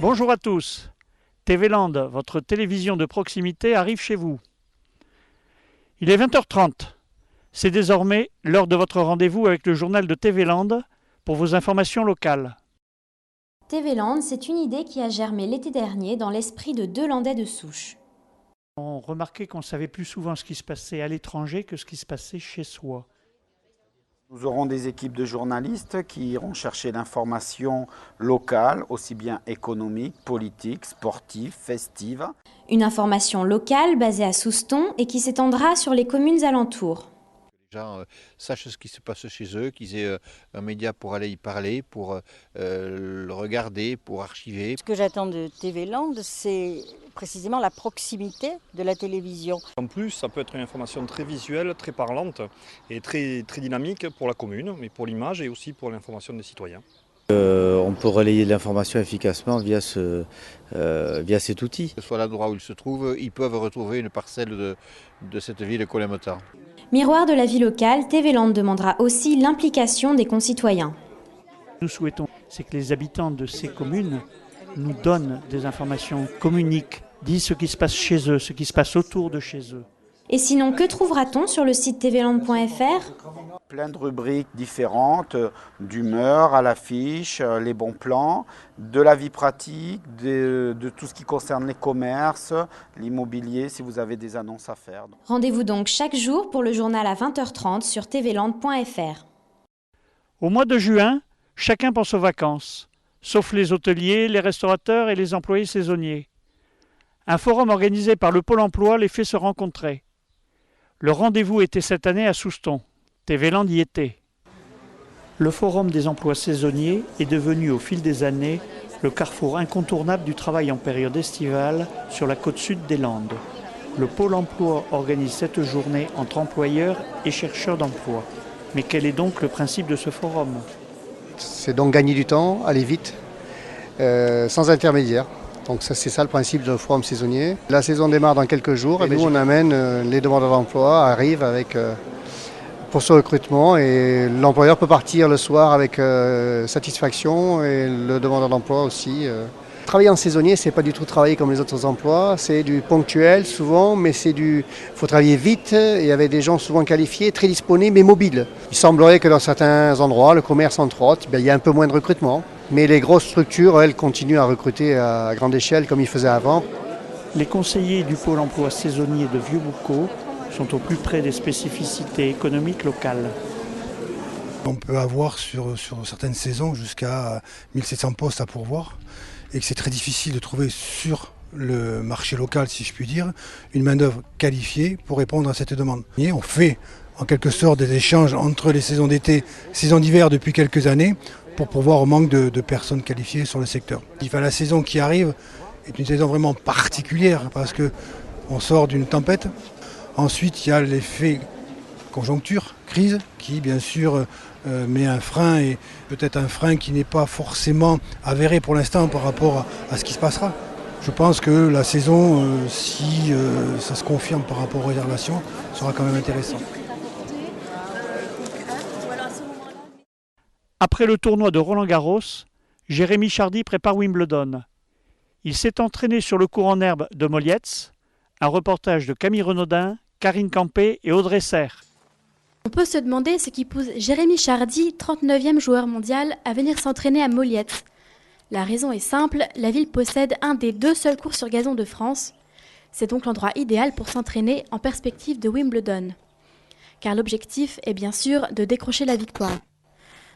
Bonjour à tous. TV Land, votre télévision de proximité, arrive chez vous. Il est 20h30. C'est désormais l'heure de votre rendez-vous avec le journal de TV Land pour vos informations locales. TV Land, c'est une idée qui a germé l'été dernier dans l'esprit de deux Landais de souche. On remarquait qu'on savait plus souvent ce qui se passait à l'étranger que ce qui se passait chez soi. Nous aurons des équipes de journalistes qui iront chercher l'information locale, aussi bien économique, politique, sportive, festive. Une information locale basée à Souston et qui s'étendra sur les communes alentours. Les gens sachent ce qui se passe chez eux, qu'ils aient un média pour aller y parler, pour le regarder, pour archiver. Ce que j'attends de TV Land, c'est précisément la proximité de la télévision. En plus, ça peut être une information très visuelle, très parlante et très dynamique pour la commune, mais pour l'image et aussi pour l'information des citoyens. On peut relayer l'information efficacement via cet outil. Que ce soit l'endroit où ils se trouvent, ils peuvent retrouver une parcelle de cette ville Colémotin. Miroir de la vie locale, TV Land demandera aussi l'implication des concitoyens. Nous souhaitons, c'est que les habitants de ces communes nous donnent des informations, communiquent, disent ce qui se passe chez eux, ce qui se passe autour de chez eux. Et sinon, que trouvera-t-on sur le site tvland.fr ? Plein de rubriques différentes, d'humeur à l'affiche, les bons plans, de la vie pratique, de tout ce qui concerne les commerces, l'immobilier, si vous avez des annonces à faire. Rendez-vous donc chaque jour pour le journal à 20h30 sur tvland.fr. Au mois de juin, chacun pense aux vacances, sauf les hôteliers, les restaurateurs et les employés saisonniers. Un forum organisé par le Pôle emploi les fait se rencontrer. Le rendez-vous était cette année à Souston. TV Land y était. Le forum des emplois saisonniers est devenu au fil des années le carrefour incontournable du travail en période estivale sur la côte sud des Landes. Le Pôle emploi organise cette journée entre employeurs et chercheurs d'emploi. Mais quel est donc le principe de ce forum ? C'est donc gagner du temps, aller vite, sans intermédiaire. Donc c'est ça le principe d'un forum saisonnier. La saison démarre dans quelques jours et nous on amène les demandeurs d'emploi, arrivent pour ce recrutement et l'employeur peut partir le soir avec satisfaction et le demandeur d'emploi aussi. Travailler en saisonnier, c'est pas du tout travailler comme les autres emplois, c'est du ponctuel souvent, mais faut travailler vite et avec des gens souvent qualifiés, très disponibles mais mobiles. Il semblerait que dans certains endroits, le commerce entre autres, il y a un peu moins de recrutement. Mais les grosses structures, elles, continuent à recruter à grande échelle comme ils faisaient avant. Les conseillers du Pôle emploi saisonnier de Vieux-Boucau sont au plus près des spécificités économiques locales. On peut avoir sur certaines saisons jusqu'à 1700 postes à pourvoir et que c'est très difficile de trouver sur le marché local, si je puis dire, une main-d'œuvre qualifiée pour répondre à cette demande. Et on fait en quelque sorte des échanges entre les saisons d'été, saisons d'hiver depuis quelques années, pour pourvoir au manque de personnes qualifiées sur le secteur. La saison qui arrive est une saison vraiment particulière parce qu'on sort d'une tempête. Ensuite, il y a l'effet conjoncture, crise, qui bien sûr met un frein et peut-être un frein qui n'est pas forcément avéré pour l'instant par rapport à ce qui se passera. Je pense que la saison, si ça se confirme par rapport aux réservations, sera quand même intéressante. Après le tournoi de Roland-Garros, Jérémy Chardy prépare Wimbledon. Il s'est entraîné sur le court en herbe de Molietz. Un reportage de Camille Renaudin, Karine Campé et Audrey Serre. On peut se demander ce qui pousse Jérémy Chardy, 39e joueur mondial, à venir s'entraîner à Molietz. La raison est simple, la ville possède un des 2 seuls courts sur gazon de France. C'est donc l'endroit idéal pour s'entraîner en perspective de Wimbledon. Car l'objectif est bien sûr de décrocher la victoire.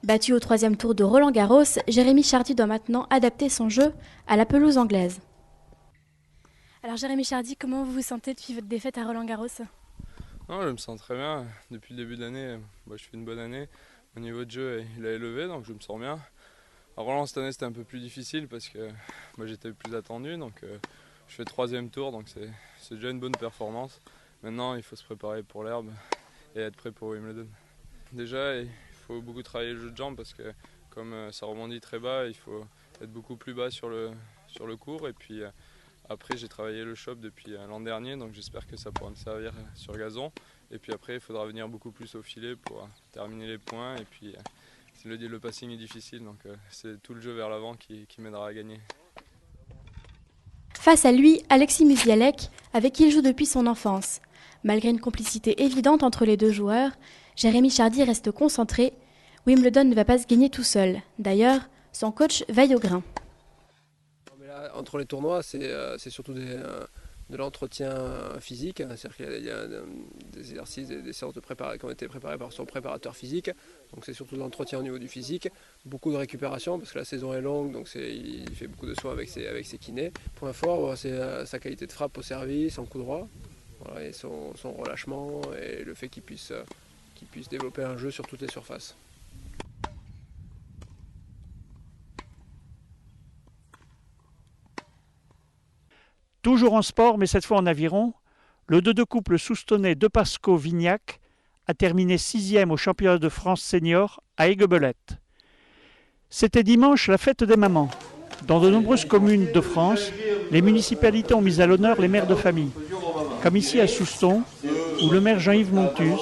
Battu au 3e tour de Roland-Garros, Jérémy Chardy doit maintenant adapter son jeu à la pelouse anglaise. Alors Jérémy Chardy, comment vous vous sentez depuis votre défaite à Roland-Garros ? Non, je me sens très bien. Depuis le début de l'année, je fais une bonne année. Au niveau de jeu, il a élevé, donc je me sens bien. À Roland, cette année, c'était un peu plus difficile parce que j'étais le plus attendu. Donc je fais 3e tour, donc c'est déjà une bonne performance. Maintenant, il faut se préparer pour l'herbe et être prêt pour Wimbledon. Déjà, il faut beaucoup travailler le jeu de jambes parce que comme ça rebondit très bas, il faut être beaucoup plus bas sur le court. Et puis après, j'ai travaillé le shop depuis l'an dernier, donc j'espère que ça pourra me servir sur gazon. Et puis après, il faudra venir beaucoup plus au filet pour terminer les points. Et puis le passing est difficile, donc c'est tout le jeu vers l'avant qui m'aidera à gagner. Face à lui, Alexis Musialek, avec qui il joue depuis son enfance. Malgré une complicité évidente entre les deux joueurs, Jérémy Chardy reste concentré. Wimbledon ne va pas se gagner tout seul. D'ailleurs, son coach veille au grain. Mais là, entre les tournois, c'est surtout de l'entretien physique. C'est-à-dire qu'il y a des exercices, des séances qui ont été préparées par son préparateur physique. Donc c'est surtout de l'entretien au niveau du physique. Beaucoup de récupération parce que la saison est longue, donc il fait beaucoup de soins avec ses kinés. Point fort, c'est sa qualité de frappe au service, en coup droit. Voilà, et son relâchement et le fait qu'il puisse développer un jeu sur toutes les surfaces. Toujours en sport, mais cette fois en aviron, le 2 couple soustonnais de Pasco-Vignac a terminé 6e au championnat de France senior à Aiguebelette. C'était dimanche la fête des mamans. Dans de nombreuses communes de France, les municipalités ont mis à l'honneur les mères de famille. Comme ici à Souston, où le maire Jean-Yves Montus,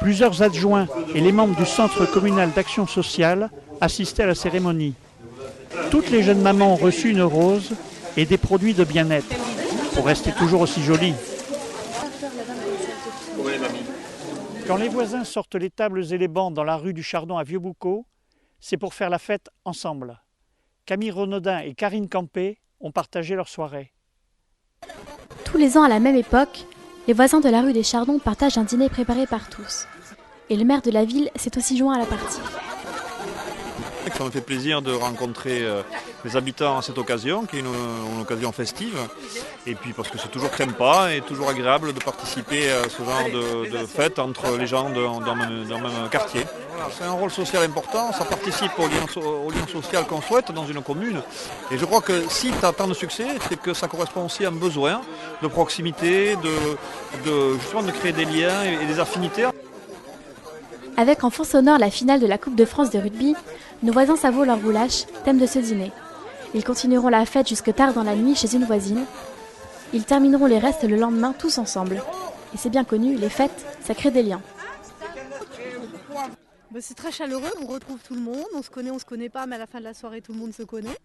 plusieurs adjoints et les membres du Centre communal d'action sociale assistaient à la cérémonie. Toutes les jeunes mamans ont reçu une rose et des produits de bien-être, pour rester toujours aussi jolies. Quand les voisins sortent les tables et les bancs dans la rue du Chardon à Vieux-Boucau, c'est pour faire la fête ensemble. Camille Renaudin et Karine Campé ont partagé leur soirée. Tous les ans à la même époque, les voisins de la rue des Chardons partagent un dîner préparé par tous. Et le maire de la ville s'est aussi joint à la partie. Ça me fait plaisir de rencontrer les habitants à cette occasion, qui est une occasion festive. Et puis parce que c'est toujours sympa et toujours agréable de participer à ce genre de fête entre les gens dans le même quartier. Voilà, c'est un rôle social important, ça participe au lien social qu'on souhaite dans une commune. Et je crois que si tu as tant de succès, c'est que ça correspond aussi à un besoin de proximité, justement de créer des liens et des affinités. Avec en fond sonore la finale de la Coupe de France de rugby, nos voisins savourent leur goulash, thème de ce dîner. Ils continueront la fête jusque tard dans la nuit chez une voisine. Ils termineront les restes le lendemain tous ensemble. Et c'est bien connu, les fêtes, ça crée des liens. C'est très chaleureux, on retrouve tout le monde, on se connaît pas, mais à la fin de la soirée tout le monde se connaît.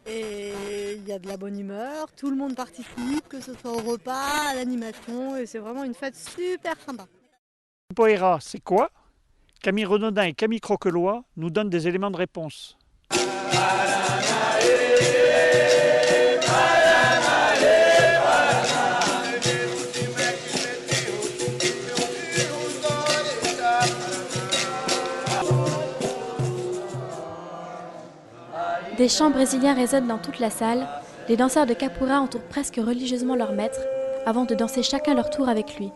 Et il y a de la bonne humeur, tout le monde participe, que ce soit au repas, à l'animation, et c'est vraiment une fête super sympa. Poéra, c'est quoi ? Camille Renaudin et Camille Croquelois nous donnent des éléments de réponse. Des chants brésiliens résonnent dans toute la salle. Les danseurs de capoeira entourent presque religieusement leur maître avant de danser chacun leur tour avec lui.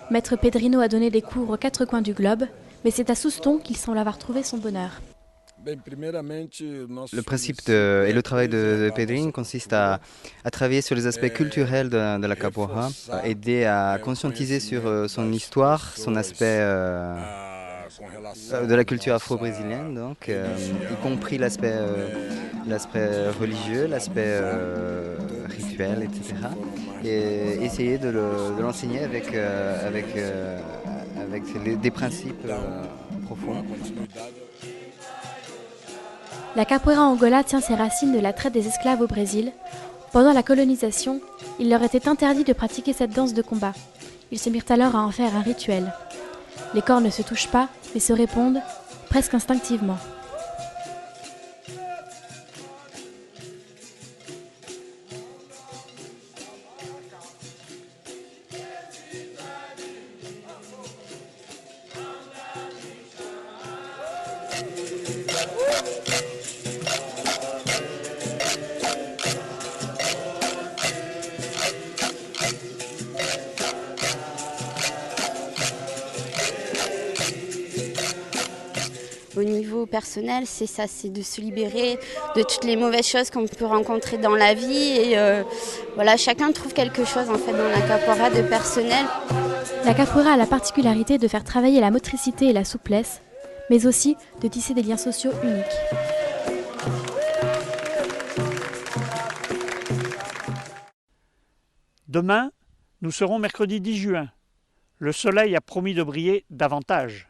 Maître Pedrino a donné des cours aux 4 coins du globe, mais c'est à Souston qu'il semble avoir trouvé son bonheur. Le principe et le travail de Pedrino consiste à travailler sur les aspects culturels de la capoeira, aider à conscientiser sur son histoire, son aspect de la culture afro-brésilienne, donc, y compris l'aspect religieux, l'aspect rituel, etc. Et essayer de l'enseigner avec des principes profonds. La capoeira Angola tient ses racines de la traite des esclaves au Brésil. Pendant la colonisation, il leur était interdit de pratiquer cette danse de combat. Ils se mirent alors à en faire un rituel. Les corps ne se touchent pas, mais se répondent, presque instinctivement. Au niveau personnel, c'est ça, c'est de se libérer de toutes les mauvaises choses qu'on peut rencontrer dans la vie. Et voilà, chacun trouve quelque chose en fait dans la capoeira de personnel. La capoeira a la particularité de faire travailler la motricité et la souplesse, mais aussi de tisser des liens sociaux uniques. Demain, nous serons mercredi 10 juin. Le soleil a promis de briller davantage.